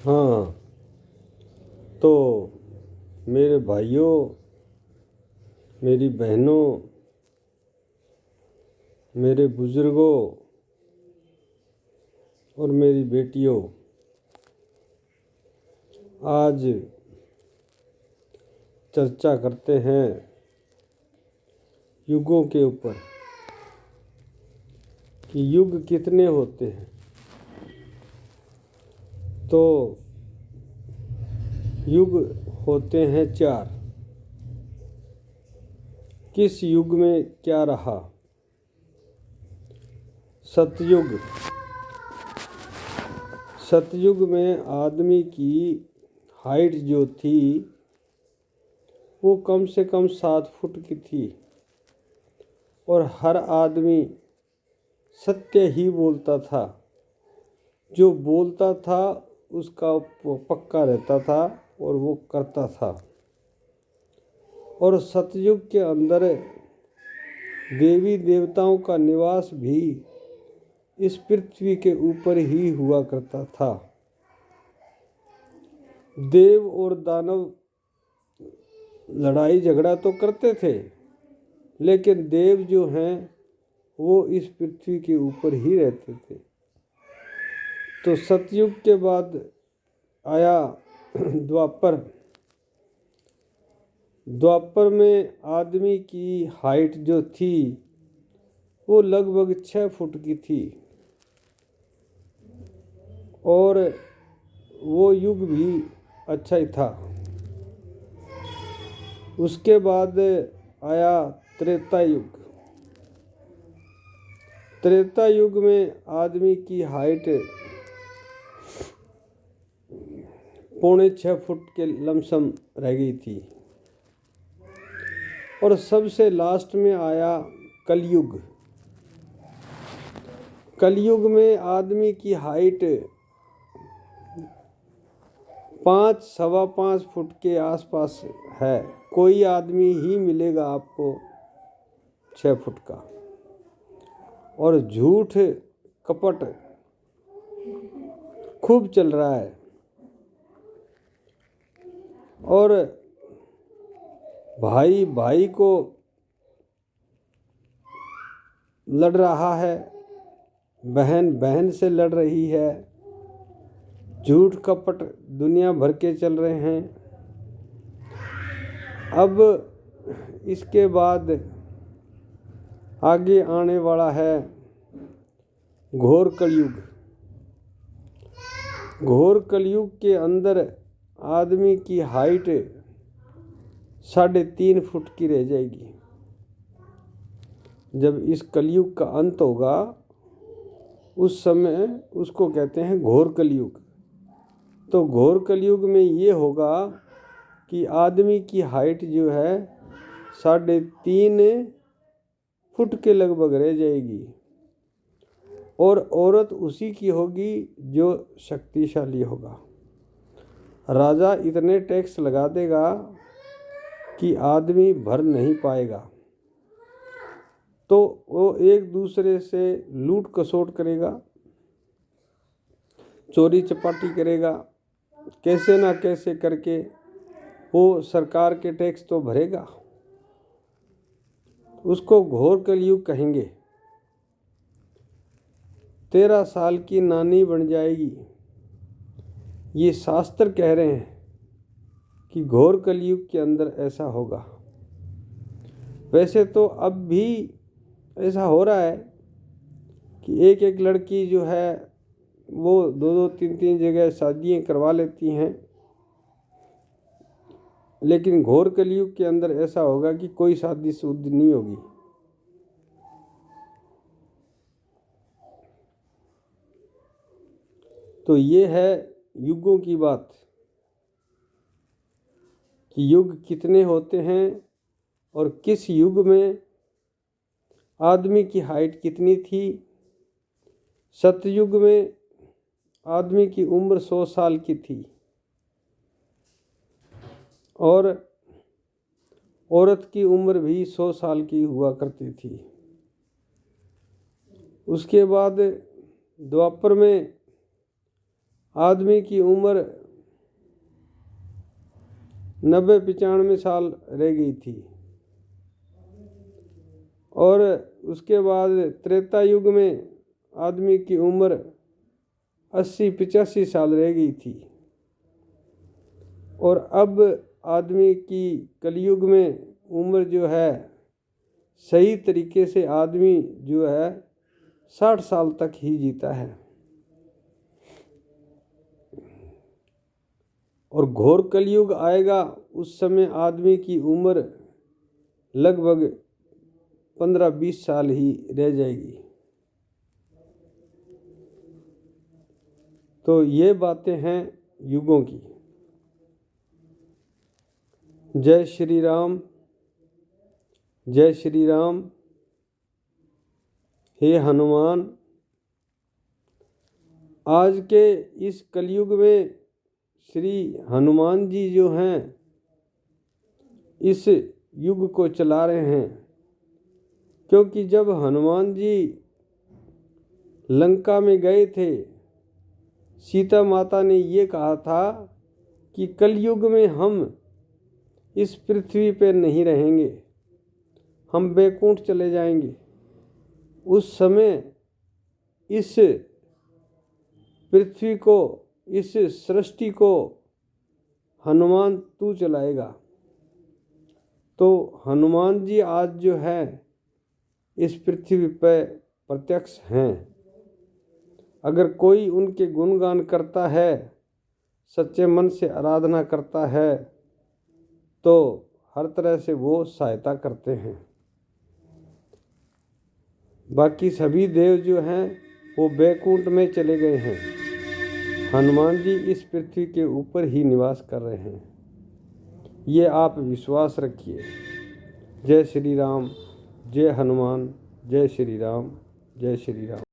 हाँ, तो मेरे भाइयों, मेरी बहनों, मेरे बुजुर्गों और मेरी बेटियों, आज चर्चा करते हैं युगों के ऊपर कि युग कितने होते हैं। तो युग होते हैं 4। किस युग में क्या रहा? सतयुग। सतयुग में आदमी की हाइट जो थी वो कम से कम 7 फुट की थी और हर आदमी सत्य ही बोलता था। जो बोलता था उसका पक्का रहता था और वो करता था। और सतयुग के अंदर देवी देवताओं का निवास भी इस पृथ्वी के ऊपर ही हुआ करता था। देव और दानव लड़ाई झगड़ा तो करते थे, लेकिन देव जो हैं वो इस पृथ्वी के ऊपर ही रहते थे। तो सतयुग के बाद आया द्वापर। द्वापर में आदमी की हाइट जो थी वो लगभग 6 फुट की थी और वो युग भी अच्छा ही था। उसके बाद आया त्रेता युग। त्रेता युग में आदमी की हाइट 6.25 फुट के लमसम रह गई थी। और सबसे लास्ट में आया कलयुग। कलयुग में आदमी की हाइट 5-5.25 फुट के आसपास है। कोई आदमी ही मिलेगा आपको 6 फुट का। और झूठ कपट खूब चल रहा है और भाई भाई को लड़ रहा है, बहन बहन से लड़ रही है। झूठ कपट दुनिया भर के चल रहे हैं। अब इसके बाद आगे आने वाला है घोर कलयुग। घोर कलयुग के अंदर आदमी की हाइट 3.5 फुट की रह जाएगी। जब इस कलयुग का अंत होगा उस समय उसको कहते हैं घोर कलयुग। तो घोर कलयुग में ये होगा कि आदमी की हाइट जो है 3.5 फुट के लगभग रह जाएगी और औरत उसी की होगी जो शक्तिशाली होगा। राजा इतने टैक्स लगा देगा कि आदमी भर नहीं पाएगा। तो वो एक दूसरे से लूट खसोट करेगा, चोरी चपाटी करेगा, कैसे ना कैसे करके वो सरकार के टैक्स तो भरेगा। उसको घोर कलयुग कहेंगे। 13 साल की नानी बन जाएगी। ये शास्त्र कह रहे हैं कि घोर कलयुग के अंदर ऐसा होगा। वैसे तो अब भी ऐसा हो रहा है कि एक एक लड़की जो है वो 2-3 जगह शादियाँ करवा लेती हैं। लेकिन घोर कलयुग के अंदर ऐसा होगा कि कोई शादी शुद्ध नहीं होगी। तो ये है युगों की बात कि युग कितने होते हैं और किस युग में आदमी की हाइट कितनी थी। सतयुग में आदमी की उम्र 100 साल की थी और औरत की उम्र भी 100 साल की हुआ करती थी। उसके बाद द्वापर में आदमी की उम्र 90-95 साल रह गई थी। और उसके बाद त्रेता युग में आदमी की उम्र 80-85 साल रह गई थी। और अब आदमी की कलयुग में उम्र जो है, सही तरीके से आदमी जो है 60 साल तक ही जीता है। और घोर कलयुग आएगा, उस समय आदमी की उम्र लगभग 15-20 साल ही रह जाएगी। तो ये बातें हैं युगों की। जय श्री राम, जय श्री राम। हे हनुमान, आज के इस कलयुग में श्री हनुमान जी जो हैं इस युग को चला रहे हैं। क्योंकि जब हनुमान जी लंका में गए थे, सीता माता ने ये कहा था कि कलयुग में हम इस पृथ्वी पर नहीं रहेंगे, हम बैकुंठ चले जाएंगे। उस समय इस पृथ्वी को, इस सृष्टि को हनुमान तू चलाएगा। तो हनुमान जी आज जो है इस पृथ्वी पर प्रत्यक्ष हैं। अगर कोई उनके गुणगान करता है, सच्चे मन से आराधना करता है, तो हर तरह से वो सहायता करते हैं। बाकी सभी देव जो हैं वो बैकुंठ में चले गए हैं। हनुमान जी इस पृथ्वी के ऊपर ही निवास कर रहे हैं, ये आप विश्वास रखिए। जय श्री राम, जय हनुमान, जय श्री राम, जय श्री राम।